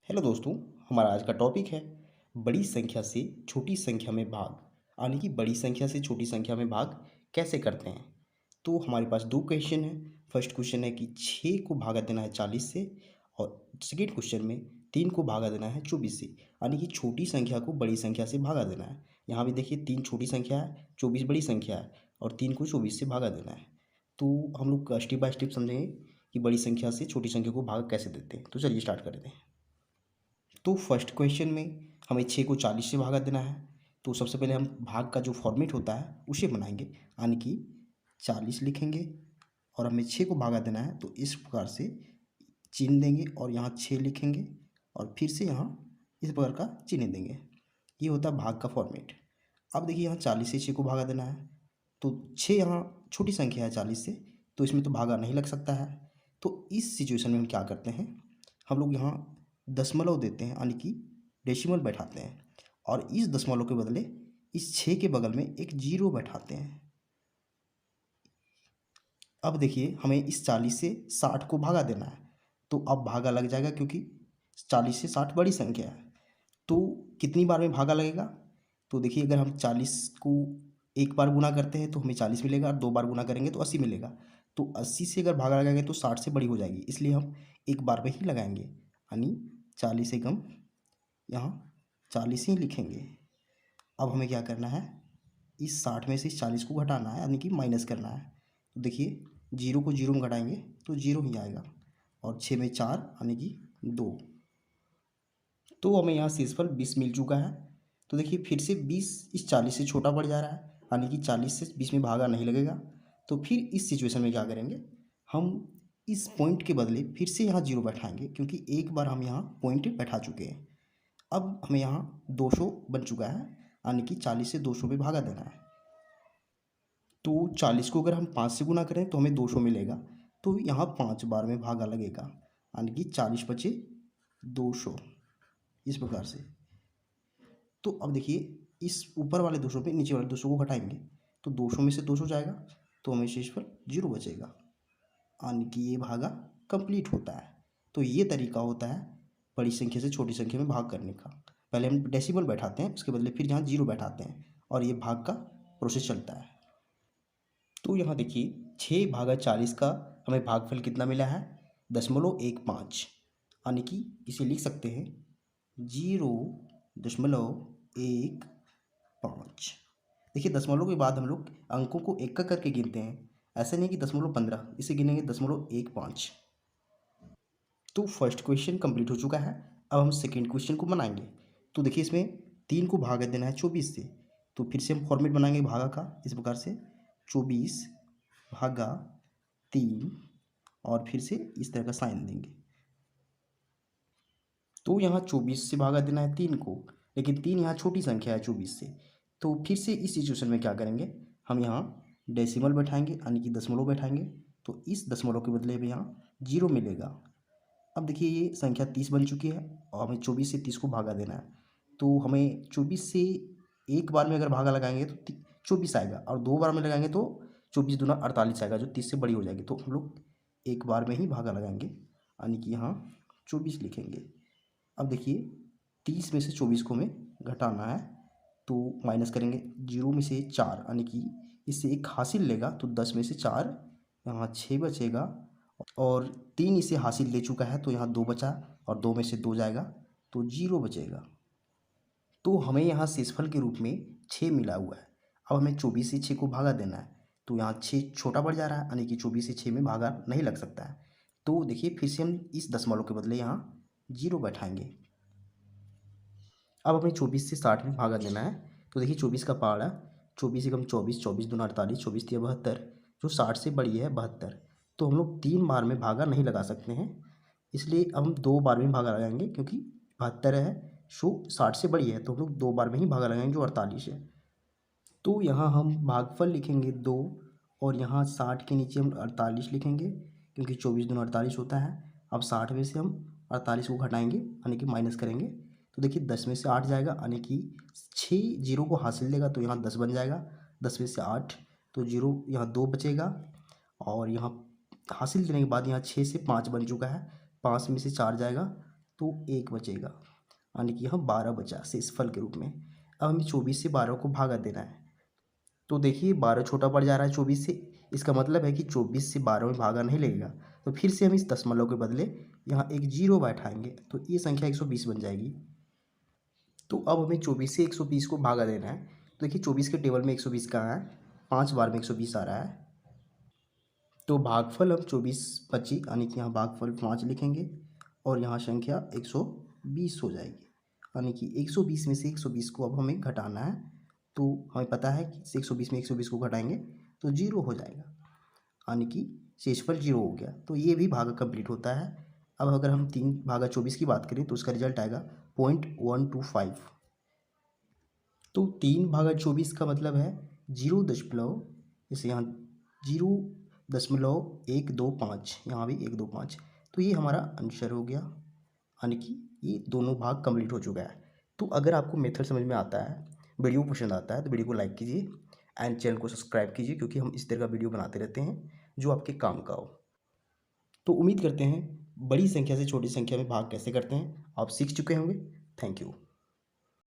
Hello दोस्तों। हमारा आज का टॉपिक है बड़ी संख्या से छोटी संख्या में भाग, यानी कि बड़ी संख्या से छोटी संख्या में भाग कैसे करते हैं। तो हमारे पास दो क्वेश्चन है। फर्स्ट क्वेश्चन है कि 6 को भागा देना है 40 से, और सेकेंड क्वेश्चन में 3 को भागा देना है 24 से, यानी कि छोटी संख्या को बड़ी संख्या से भागा देना है। यहाँ भी देखिए 3 छोटी संख्या है, 24 बड़ी संख्या है, और 3 को 24 से भागा देना है। तो हम लोग स्टेप बाय स्टेप समझेंगे कि बड़ी संख्या से छोटी संख्या को भाग कैसे देते हैं। तो चलिए स्टार्ट करते हैं। तो फर्स्ट क्वेश्चन में हमें 6 को 40 से भागा देना है। तो सबसे पहले हम भाग का जो फॉर्मेट होता है उसे बनाएंगे, यानी कि 40 लिखेंगे और हमें 6 को भागा देना है, तो इस प्रकार से चिन्ह देंगे और यहाँ 6 लिखेंगे और फिर से यहाँ इस प्रकार का चिन्ह देंगे। ये होता है भाग का फॉर्मेट। अब देखिए यहाँ 40 से 6 को भागा देना है, तो 6 यहाँ छोटी संख्या है 40 से, तो इसमें तो भागा नहीं लग सकता है। तो इस सिचुएशन में हम क्या करते हैं, हम लोग यहाँ दशमलव देते हैं, यानी कि डेसिमल बैठाते हैं, और इस दशमलव के बदले इस 6 के बगल में एक जीरो बैठाते हैं। अब देखिए हमें इस 40 से 60 को भागा देना है, तो अब भागा लग जाएगा क्योंकि 40 से 60 बड़ी संख्या है। तो कितनी बार में भागा लगेगा, तो देखिए अगर हम 40 को एक बार गुना करते हैं तो हमें 40 मिलेगा, और दो बार गुना करेंगे तो 80 मिलेगा। तो 80 से अगर भागा लगाएंगे तो 60 से बड़ी हो जाएगी, इसलिए हम एक बार में ही लगाएंगे, यानी 40 से कम यहाँ 40 ही लिखेंगे। अब हमें क्या करना है, इस 60 में से इस 40 को घटाना है, यानी कि माइनस करना है। तो देखिए जीरो को जीरो में घटाएंगे तो जीरो ही आएगा, और 6 में 4 यानी कि 2। तो हमें यहाँ शेषफल 20 मिल चुका है। तो देखिए फिर से 20 इस 40 से छोटा पड़ जा रहा है, यानी कि 40 से 20 में भागा नहीं लगेगा। तो फिर इस सिचुएशन में क्या करेंगे, हम इस पॉइंट के बदले फिर से यहाँ जीरो बैठाएंगे, क्योंकि एक बार हम यहाँ पॉइंट बैठा चुके हैं। अब हमें यहाँ 200 बन चुका है, यानी कि 40 से 200 में भागा देना है। तो 40 को अगर हम 5 से गुना करें तो हमें 200 मिलेगा, तो यहाँ 5 बार में भागा लगेगा, यानी कि 40 बचे 200, इस प्रकार से। तो अब देखिए इस ऊपर वाले 200 पे नीचे वाले 200 को घटाएंगे, तो 200 में से 200 जाएगा, तो हमें शेषफल 0 बचेगा, यानी कि ये भागा कंप्लीट होता है। तो ये तरीका होता है बड़ी संख्या से छोटी संख्या में भाग करने का। पहले हम डेसिमल बैठाते हैं, उसके बदले फिर यहाँ जीरो बैठाते हैं, और ये भाग का प्रोसेस चलता है। तो यहाँ देखिए 6/40 का हमें भागफल कितना मिला है, 0.15, यानी कि इसे लिख सकते हैं 0.15। देखिए दशमलव के बाद हम लोग अंकों को एक एक करके गिनते हैं, ऐसे नहीं कि 0.15, इसे गिनेंगे 0.15। तो फर्स्ट क्वेश्चन कंप्लीट हो चुका है। अब हम सेकेंड क्वेश्चन को बनाएंगे। तो देखिए इसमें 3 को भागा देना है 24 से, तो फिर से हम फॉर्मेट बनाएंगे भागा का इस प्रकार से 24/3, और फिर से इस तरह का साइन देंगे। तो यहाँ 24 से भागा देना है 3 को, लेकिन 3 यहाँ छोटी संख्या है 24 से। तो फिर से इस सिचुएशन में क्या करेंगे, हम यहाँ डेसिमल बैठाएंगे, यानी कि दशमलव बैठाएंगे, तो इस दशमलव के बदले में यहाँ जीरो मिलेगा। अब देखिए ये संख्या 30 बन चुकी है, और हमें 24 से 30 को भागा देना है। तो हमें 24 से एक बार में अगर भागा लगाएंगे तो 24 आएगा, और दो बार में लगाएंगे तो 24 दूना 48 आएगा, जो 30 से बड़ी हो जाएगी। तो हम लोग एक बार में ही भागा लगाएंगे, यानी कि यहाँ 24 लिखेंगे। अब देखिए 30 में से 24 को हमें घटाना है, तो माइनस करेंगे, जीरो में से 4, यानी कि इससे एक हासिल लेगा, तो 10 में से 4 यहाँ 6 बचेगा, और 3 इसे हासिल ले चुका है, तो यहाँ 2 बचा, और 2 में से 2 जाएगा तो 0 बचेगा। तो हमें यहाँ शेषफल के रूप में 6 मिला हुआ है। अब हमें 24 से 6 को भागा देना है, तो यहाँ 6 छोटा पड़ जा रहा है, यानी कि 24 से 6 में भागा नहीं लग सकता है। तो देखिए फिर से हम इस दशमलव के बदले यहाँ 0 बैठाएंगे। अब हमें 24 से 60 में भागा देना है, तो देखिए 24 का पहाड़ा 24 एकम 24, 24 दूना 48, 24 तिया 72, जो 60 से बड़ी है 72। तो हम लोग 3 बार में भागा नहीं लगा सकते हैं, इसलिए अब हम 2 बार में भागा लगाएंगे, क्योंकि 72 है सो 60 से बड़ी है, तो हम लोग 2 बार में ही भागा लगाएंगे, जो 48 है। तो यहाँ हम भागफल लिखेंगे 2, और यहाँ 60 के नीचे हम 48 लिखेंगे, क्योंकि 24 दूना 48 होता है। अब 60 में से हम 48 को घटाएंगे, यानी कि माइनस करेंगे, तो देखिए 10 में से 8 जाएगा, यानी कि 6 जीरो को हासिल देगा, तो यहाँ 10 बन जाएगा। 10 में से 8, तो जीरो यहाँ 2 बचेगा, और यहाँ हासिल देने के बाद यहाँ 6 से 5 बन चुका है, 5 में से 4 जाएगा, तो 1 बचेगा, यानी कि यहाँ 12 बचा शेषफल के रूप में। अब हमें 24 से 12 को भागा देना है। तो देखिए 12 छोटा पड़ जा रहा है 24 से, इसका मतलब है कि 24 से 12 में भागा नहीं लगेगा। तो फिर से हम इस दशमलव के बदले यहाँ एक जीरो बैठाएंगे, तो ये संख्या 120 बन जाएगी। तो अब हमें 24 से 120 को भागा देना है। तो देखिए 24 के टेबल में 120 कहाँ है, 5 बार में 120 आ रहा है। तो भागफल हम 24 बची, यानी कि यहाँ भागफल 5 लिखेंगे और यहाँ संख्या 120 हो जाएगी। यानी कि 120 में से 120 को अब हमें घटाना है। तो हमें पता है कि 120 में 120 को घटाएंगे तो जीरो हो जाएगा, यानी कि शेषफल जीरो हो गया। तो ये भी भागा कंप्लीट होता है। अब अगर हम 3/24 की बात करें तो उसका रिजल्ट आएगा 0.125। तो 3/24 का मतलब है 0 जैसे यहाँ 0.125, यहाँ भी 125। तो ये हमारा आंसर हो गया, यानी कि ये दोनों भाग कंप्लीट हो चुका है। तो अगर आपको मेथड समझ में आता है, वीडियो पसंद आता है, तो वीडियो को लाइक कीजिए एंड चैनल को सब्सक्राइब कीजिए, क्योंकि हम इस तरह का वीडियो बनाते रहते हैं जो आपके काम का हो। तो उम्मीद करते हैं बड़ी संख्या से छोटी संख्या में भाग कैसे करते हैं आप सीख चुके होंगे। Thank you.